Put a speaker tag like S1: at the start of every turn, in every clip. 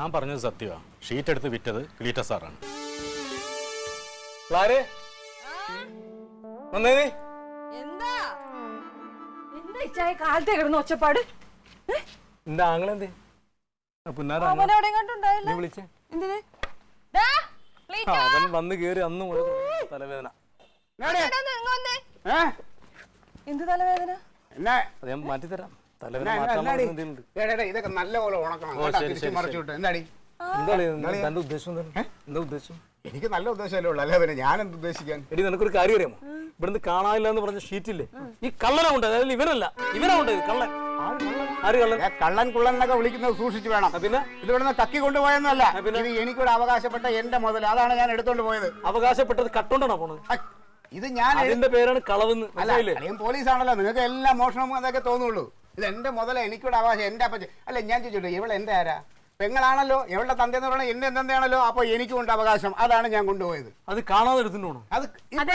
S1: ഞാൻ പറഞ്ഞത് സത്യമാണ്. ഷീറ്റ് എടുത്ത് വിറ്റത് ക്ലീറ്റ സാറാണ്.
S2: കാലത്തെ കിടന്ന് ഒച്ചപ്പാട്
S1: എന്റെ ആങ്ങളെന്തേ അവൻ വന്ന് കേറി അന്ന് തലവേദന.
S2: എന്ത് തലവേദന?
S1: അത് ഞാൻ മാറ്റിത്തരാം. തലവേദന
S3: ഇതൊക്കെ നല്ലപോലെ
S1: തന്റെ ഉദ്ദേശം എന്താ ഉദ്ദേശം?
S3: എനിക്ക് നല്ല ഉദ്ദേശമല്ലേ ഉള്ളു, അല്ലേ പിന്നെ ഞാൻ എന്ത് ഉദ്ദേശിക്കാൻ?
S1: എടി നിനക്കൊരു കാര്യം അറിയാമോ? ഇവിടുന്ന് കാണാനില്ല എന്ന് പറഞ്ഞ ഷീറ്റില്ലേ, ഈ കള്ളനുണ്ട്. അതായത് ഇവരല്ല, ഇവനുണ്ട് കള്ളൻ. ആര് കള്ളൻ?
S3: കള്ളൻ കുള്ളൻ എന്നൊക്കെ വിളിക്കുന്നത് സൂക്ഷിച്ചു വേണം.
S1: പിന്നെ
S3: ഇത് ഇവിടുന്ന് കക്കി കൊണ്ടുപോയെന്നല്ല, ഇത് എനിക്കൂടെ അവകാശപ്പെട്ട എന്റെ മുതൽ, അതാണ് ഞാൻ എടുത്തോണ്ട് പോയത്.
S1: അവകാശപ്പെട്ടത് കട്ടോണ്ടാണോ പോണത്?
S3: ഇത് ഞാൻ
S1: അതിന്റെ പേരാണ് കളവെന്ന്.
S3: അല്ലെങ്കിൽ പോലീസാണല്ലോ, നിങ്ങൾക്ക് എല്ലാം മോഷണം അതൊക്കെ തോന്നുള്ളൂ. ഇത് എന്റെ മുതല, എനിക്കൂടെ അവകാശം. എന്റെ അപ്പച്ച അല്ല, ഞാൻ ചോദിച്ചോട്ടെ, ഇവളെ എന്റെ ആരാ? പെങ്ങളാണല്ലോ, എവളുടെ തന്തേന്ന് പറഞ്ഞാൽ എന്റെ എന്തെന്താണല്ലോ, അപ്പൊ എനിക്കും ഉണ്ട് അവകാശം. അതാണ് ഞാൻ കൊണ്ടുപോയത്.
S1: അത് കാണാതെ എടുത്തിട്ടുണ്ടോ?
S3: അത്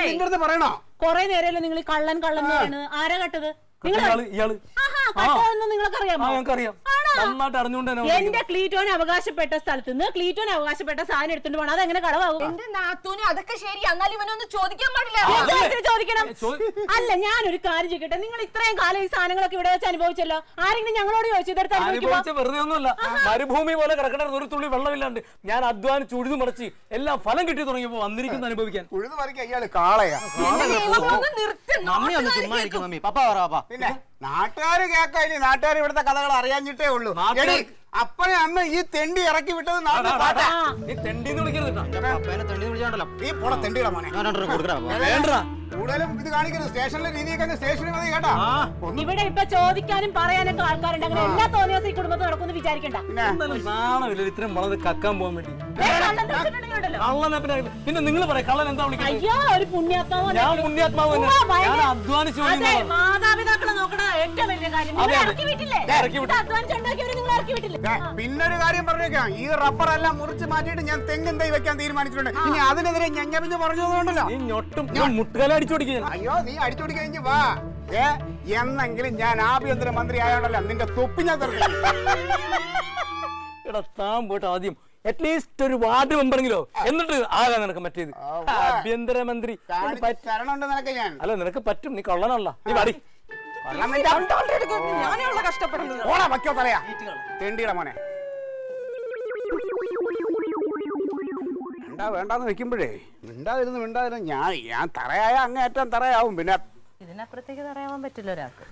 S3: നിന്റെ അടുത്ത് പറയണോ?
S2: കൊറേ നേരമല്ലോ നിങ്ങൾ കള്ളൻ കള്ളൻ ആരാ കട്ടത്? എന്റെ ക്ലീറ്റോന് അവകാശപ്പെട്ട സ്ഥലത്ത് നിന്ന് ക്ലീറ്റോന് അവകാശപ്പെട്ട സാധനം എടുത്തിട്ട് പോകണം. അതെങ്ങനെ കളവാകും? എന്റെ നാത്തൂന് അതൊക്കെ ശരി, എന്നാലും ഇവനൊന്ന് ചോദിക്കാൻ പാടില്ല. ചോദിക്കണം. അല്ല, ഞാനൊരു കാര്യം ചോദിക്കട്ടെ, നിങ്ങൾ ഇത്രയും കാലം ഈ സാധനങ്ങളൊക്കെ ഇവിടെ വെച്ച് അനുഭവിച്ചല്ലോ, ആരെങ്കിലും ഞങ്ങളോട് ചോദിച്ചു ഇതെടുത്ത്
S1: വെറുതെ ഒന്നുമല്ല. മരുഭൂമി പോലെ കിടക്കണ ഒരു തുള്ളി വെള്ളമില്ലാണ്ട് ഞാൻ അധ്വാനിച്ച് ഉഴുതു മറിച്ച് എല്ലാം ഫലം കിട്ടി തുടങ്ങിയപ്പോ വന്നിരിക്കുന്ന അനുഭവിക്കാൻ.
S3: ഉഴുതു മറിക്കാൻ ഇയാള് കാളയാ. പിന്നെ നാട്ടുകാര് കേൾക്കാനി, നാട്ടുകാർ ഇവിടുത്തെ കഥകൾ അറിയാഞ്ഞിട്ടേ ഉള്ളൂ. അപ്പനെ അന്ന് ഈ തെണ്ടി ഇറക്കി വിട്ടത് കൂടുതലും ഇത് കാണിക്കരുത്. സ്റ്റേഷനിലെ രീതിയൊക്കെ സ്റ്റേഷനിൽ മതി കേട്ടാ.
S2: ഇവിടെ ഇപ്പൊ ചോദിക്കാനും പറയാനൊക്കെ ആൾക്കാരുണ്ട്. അങ്ങനെ എല്ലാ തോന്നിയാസം ഈ കുടുംബത്തിൽ നടക്കുമെന്ന് വിചാരിക്കണ്ട.
S1: ഇത്രയും വളരെ കക്കാൻ പോകാൻ വേണ്ടി. പിന്നെ നിങ്ങൾ പറയാം കള്ളൻ എന്താ വിളിക്കുന്നത്?
S2: അയ്യോ, ഒരു പുണ്യാത്മാവ്.
S1: ഞാൻ പുണ്യാത്മാവ് അധ്വാനിച്ചു.
S2: മാതാപിതാക്കളെ നോക്കണ ഏറ്റവും വലിയ കാര്യം. അധ്വാനിച്ചുണ്ടാക്കിയവരെ നിങ്ങൾ ഇറക്കി വിട്ടില്ല.
S3: പിന്നൊരു കാര്യം പറഞ്ഞേക്കാം, ഈ റബ്ബർ എല്ലാം മുറിച്ച് മാറ്റിയിട്ട് ഞാൻ തെങ്ങും തൈ വെക്കാൻ തീരുമാനിച്ചിട്ടുണ്ട്. ഇനി അതിനെതിരെ ഞഞ്ഞപിഞ്ഞ് പറഞ്ഞതുകൊണ്ടല്ലോ അയ്യോ, നീ അടിച്ചോടി കഴിഞ്ഞ് വാ. എന്നെങ്കിലും ഞാൻ ആഭ്യന്തര മന്ത്രി ആയോണ്ടല്ലോ നിന്റെ തൊപ്പി ഞാൻ
S1: താൻ പോയിട്ട് ആദ്യം അറ്റ്ലീസ്റ്റ് ഒരു വാർഡ് മെമ്പറെങ്കിലോ എന്നിട്ട് ആകാൻ നിനക്ക് പറ്റിയത്. ആഭ്യന്തരമന്ത്രി
S3: തരണുണ്ട് നിനക്ക് ഞാൻ.
S1: അല്ല, നിനക്ക് പറ്റും. നീ കള്ളനല്ല, നീ പാടി
S3: തെണ്ടിയുടെ മോനെ. വേണ്ടാന്ന് വെക്കുമ്പോഴേ മിണ്ടാതിരുന്ന് ഞാൻ തറയായ അങ്ങേറ്റം തറയാവും. പിന്നെ
S2: ഇതിനപ്പുറത്തേക്ക് തറയാവാൻ പറ്റില്ല ഒരാൾക്ക്.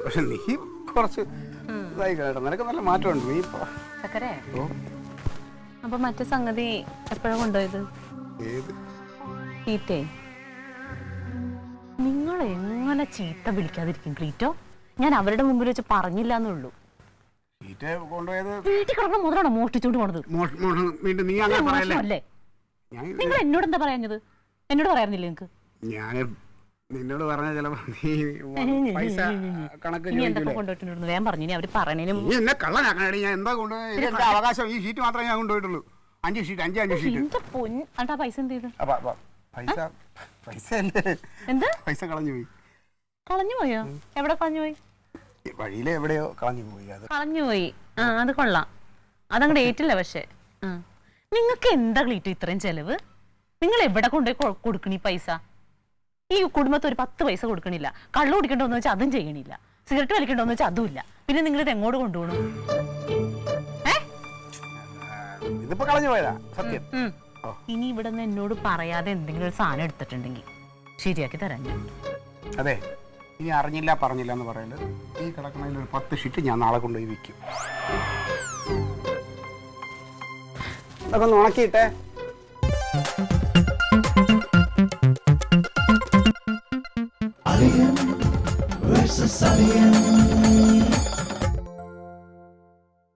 S3: പക്ഷെ നീ കുറച്ച് ഇതായി കേട്ടോ, നിനക്ക് നല്ല മാറ്റമുണ്ട്. നീ
S2: ചക്കരേ, അപ്പൊ മറ്റേ സംഗതി എപ്പോഴാ കൊണ്ടുപോയത്? ക്ലീറ്റേ, നിങ്ങൾ എങ്ങനെ ചീത്ത വിളിക്കാതിരിക്കും ക്ലീറ്റോ? ഞാൻ അവരുടെ മുമ്പിൽ വെച്ച് പറഞ്ഞില്ല എന്നുള്ളൂ. വീട്ടിൽ കിടക്കുന്ന മുതലാണോ മോഷ്ടിച്ചോണ്ട് പോണത്? നിങ്ങൾ എന്നോട് എന്താ പറയാഞ്ഞത്? എന്നോട് പറയാറില്ലേ നിങ്ങൾക്ക്?
S3: ഞാൻ നിന്നോട് പറഞ്ഞ ചിലപ്പോ
S2: കൊണ്ടുപോയിട്ടുണ്ട്. വേഗം പറഞ്ഞു, ഇനി അവര് പറഞ്ഞതിനും
S3: എന്നെ കള്ളനാക്കണേ. ഞാൻ എന്താ കൊണ്ടുപോയി? എന്റെ അവകാശം ഈ ഷീറ്റ് മാത്രമേ ഞാൻ കൊണ്ടുപോയിട്ടുള്ളൂ. 5 ഷീറ്റ്.
S2: ആ പൈസ എന്ത് ചെയ്തു?
S3: പൈസ കളഞ്ഞു പോയി.
S2: കളഞ്ഞു പോയോ? എവിടെ കളഞ്ഞു പോയി?
S3: വഴിയിലെ എവിടെയോ കളഞ്ഞു പോയി.
S2: കളഞ്ഞു പോയി. ആ, അത് കൊള്ളാം. അതങ്ങടെ ഏറ്റില്ല. പക്ഷെ നിങ്ങൾക്ക് എന്താ ക്ലീറ്റോ ഇത്രയും ചെലവ്? നിങ്ങൾ എവിടെ കൊണ്ടുപോയി കൊടുക്കണ ഈ പൈസ? ഈ കുടുംബത്തിൽ ഒരു 10 പൈസ കൊടുക്കണില്ല. കള്ളു കുടിക്കണ്ടോന്ന് വെച്ചാൽ അതും ചെയ്യണില്ല. സിഗരറ്റ് വലിക്കണ്ടോന്ന് വെച്ചാൽ അതും ഇല്ല. പിന്നെ നിങ്ങൾ ഇത് എങ്ങോട്ട് കൊണ്ടുപോകണം?
S3: ഇതിപ്പോ കളഞ്ഞു പോയതാ സത്യം.
S2: ഇനി ഇവിടെ നിന്ന് എന്നോട് പറയാതെ എന്തെങ്കിലും ഒരു സാധനം എടുത്തിട്ടുണ്ടെങ്കിൽ ശരിയാക്കി തരാൻ ഞാൻ.
S3: അതെ, ഇനി അറിഞ്ഞില്ല പറഞ്ഞില്ല എന്ന് പറയല്. ഈ കിടക്കണതിൽ ഒരു 10 ഷീറ്റ് ഞാൻ നാളെ കൊണ്ടുപോയി വിൽക്കും. അതൊക്കെ ഒന്ന് ഉണക്കിയിട്ടേ.
S4: Alien versus Alien.